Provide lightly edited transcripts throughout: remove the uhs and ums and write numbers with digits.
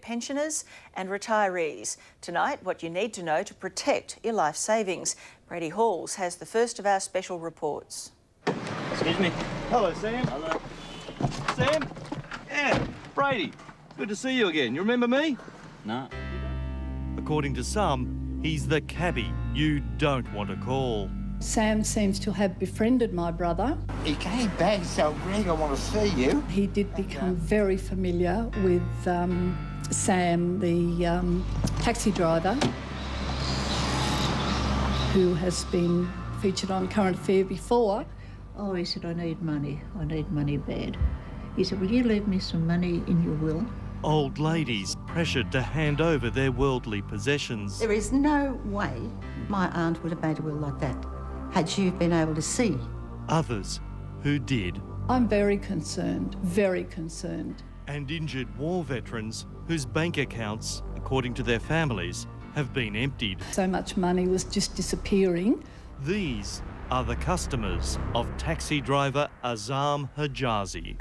pensioners and retirees. Tonight, what you need to know to protect your life savings. Brady Halls has the first of our special reports. Excuse me. Hello, Sam. Hello. Sam? Yeah, Brady. Good to see you again. You remember me? No. According to some, he's the cabbie you don't want to call. Sam seems to have befriended my brother. He came back and said, Greg, I want to see you. He did become very familiar with Sam, the taxi driver, who has been featured on Current Affair before. Oh, he said, I need money bad. He said, will you leave me some money in your will? Old ladies pressured to hand over their worldly possessions. There is no way my aunt would have made a will like that had she been able to see. Others who did. I'm very concerned, very concerned. And injured war veterans whose bank accounts, according to their families, have been emptied. So much money was just disappearing. These are the customers of taxi driver Azzam Hijazi.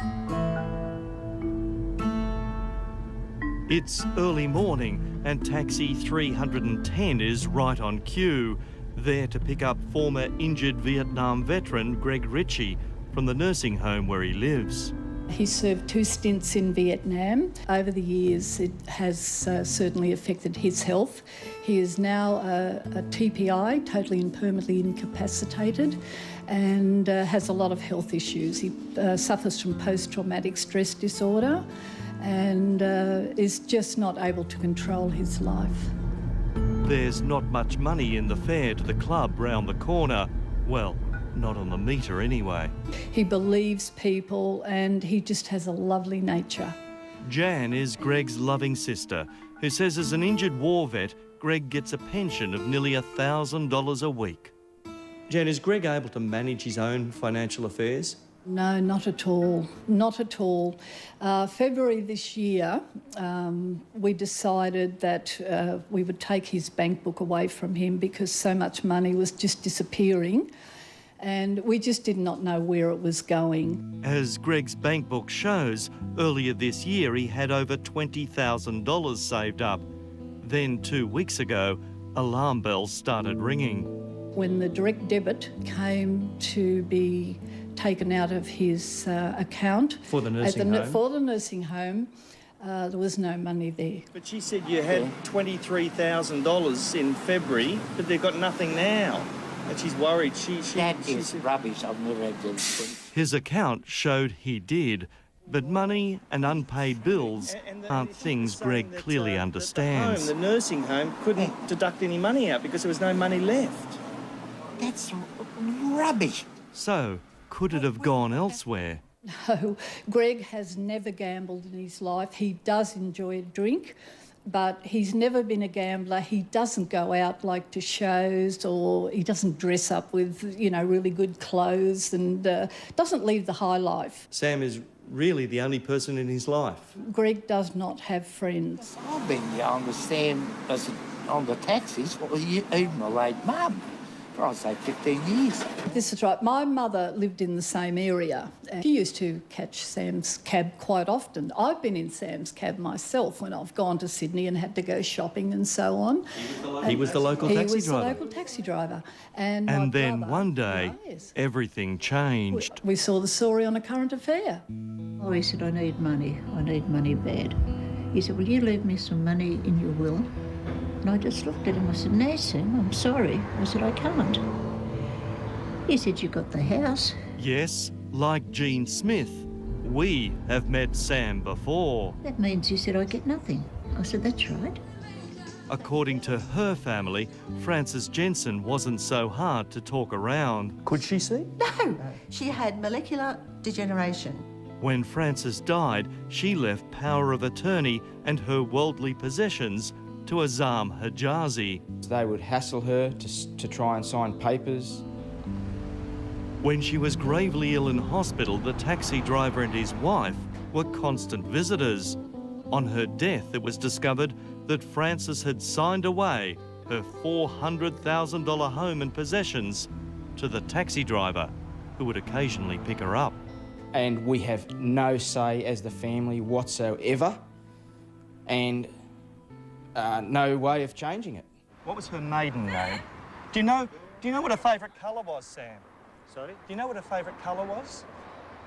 It's early morning and taxi 310 is right on cue, there to pick up former injured Vietnam veteran Greg Richey from the nursing home where he lives. He served 2 stints in Vietnam. Over the years, it has certainly affected his health. He is now a TPI, totally and permanently incapacitated, and has a lot of health issues. He suffers from post-traumatic stress disorder and is just not able to control his life. There's not much money in the fare to the club round the corner. Well, not on the meter anyway. He believes people and he just has a lovely nature. Jan is Greg's loving sister, who says as an injured war vet, Greg gets a pension of nearly $1,000 a week. Jan, is Greg able to manage his own financial affairs? No, not at all. Not at all. February this year, we decided that we would take his bank book away from him because so much money was just disappearing and we just did not know where it was going. As Greg's bank book shows, earlier this year he had over $20,000 saved up. Then 2 weeks ago, alarm bells started ringing. When the direct debit came to be taken out of his account For the nursing home? For the nursing home, there was no money there. But she said you had $23,000 in February, but they've got nothing now. And she's worried. That is rubbish. I've never had that. His account showed he did, but money and unpaid bills aren't things Greg clearly understands. The nursing home couldn't deduct any money out because there was no money left. That's rubbish. So, could it have gone elsewhere? No, Greg has never gambled in his life. He does enjoy a drink, but he's never been a gambler. He doesn't go out like to shows, or he doesn't dress up with, you know, really good clothes, and doesn't lead the high life. Sam is really the only person in his life. Greg does not have friends. I've been young to Sam on the taxis, well, even my late mum. For I'd say 15 years. This is right. My mother lived in the same area. And she used to catch Sam's cab quite often. I've been in Sam's cab myself when I've gone to Sydney and had to go shopping and so on. He was the local taxi driver? He was the local taxi driver. And then brother, one day, everything changed. We saw the story on A Current Affair. Oh, he said, I need money bad. He said, will you leave me some money in your will? And I just looked at him, I said, no, Sam, I'm sorry. I said, I can't. He said, you got the house. Yes, like Jean Smith, we have met Sam before. That means he said, I get nothing. I said, that's right. According to her family, Frances Jensen wasn't so hard to talk around. Could she see? No, she had molecular degeneration. When Frances died, she left power of attorney and her worldly possessions to Azzam Hijazi. They would hassle her to try and sign papers. When she was gravely ill in hospital, the taxi driver and his wife were constant visitors. On her death, it was discovered that Frances had signed away her $400,000 home and possessions to the taxi driver, who would occasionally pick her up. And we have no say as the family whatsoever. and no way of changing it. What was her maiden name? Do you know what her favourite colour was, Sam? Sorry? Do you know what her favourite colour was?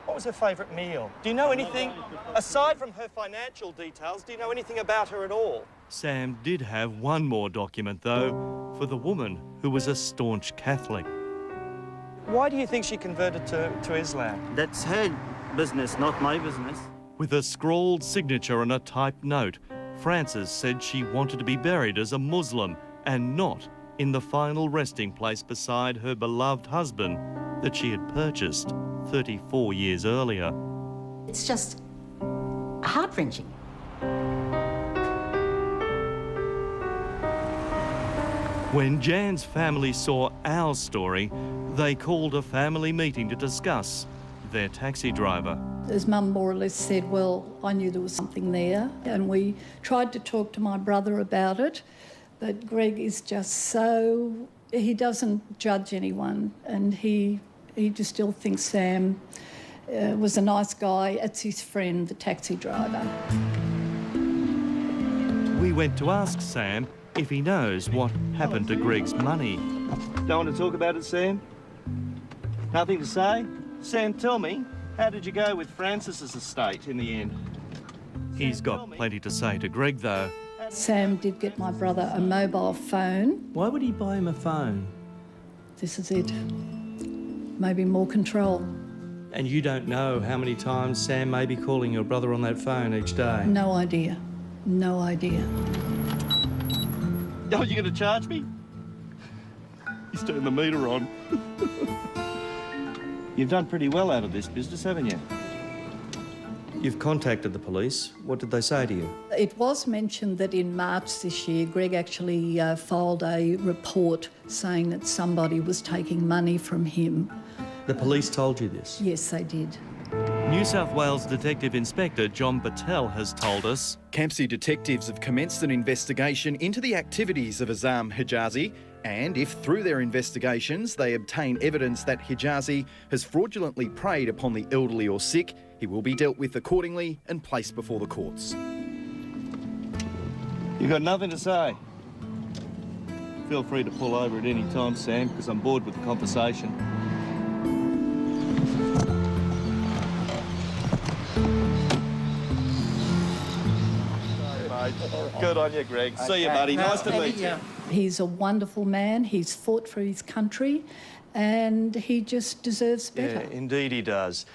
What was her favourite meal? Do you know anything, aside from her financial details, do you know anything about her at all? Sam did have one more document, though, for the woman who was a staunch Catholic. Why do you think she converted to Islam? That's her business, not my business. With a scrawled signature and a typed note, Frances said she wanted to be buried as a Muslim and not in the final resting place beside her beloved husband that she had purchased 34 years earlier. It's just heart-wrenching. When Jan's family saw our story, they called a family meeting to discuss their taxi driver. His mum more or less said, well, I knew there was something there, and we tried to talk to my brother about it, but Greg is just so... he doesn't judge anyone, and he just still thinks Sam was a nice guy. It's his friend, the taxi driver. We went to ask Sam if he knows what happened to Greg's money. Don't want to talk about it, Sam? Nothing to say? Sam, tell me, how did you go with Frances's estate in the end? He's got plenty to say to Greg, though. Sam did get my brother a mobile phone. Why would he buy him a phone? This is it. Maybe more control. And you don't know how many times Sam may be calling your brother on that phone each day? No idea. No idea. Oh, you going to charge me? He's turned the meter on. You've done pretty well out of this business, haven't you? You've contacted the police. What did they say to you? It was mentioned that in March this year, Greg actually filed a report saying that somebody was taking money from him. The police told you this? Yes, they did. New South Wales Detective Inspector John Patel has told us Campsie detectives have commenced an investigation into the activities of Azzam Hijazi, and if through their investigations they obtain evidence that Hijazi has fraudulently preyed upon the elderly or sick, he will be dealt with accordingly and placed before the courts. You got nothing to say? Feel free to pull over at any time, Sam, because I'm bored with the conversation. Good on you, Greg. See you, buddy. Nice to meet you. He's a wonderful man. He's fought for his country, and he just deserves better. Yeah, indeed he does.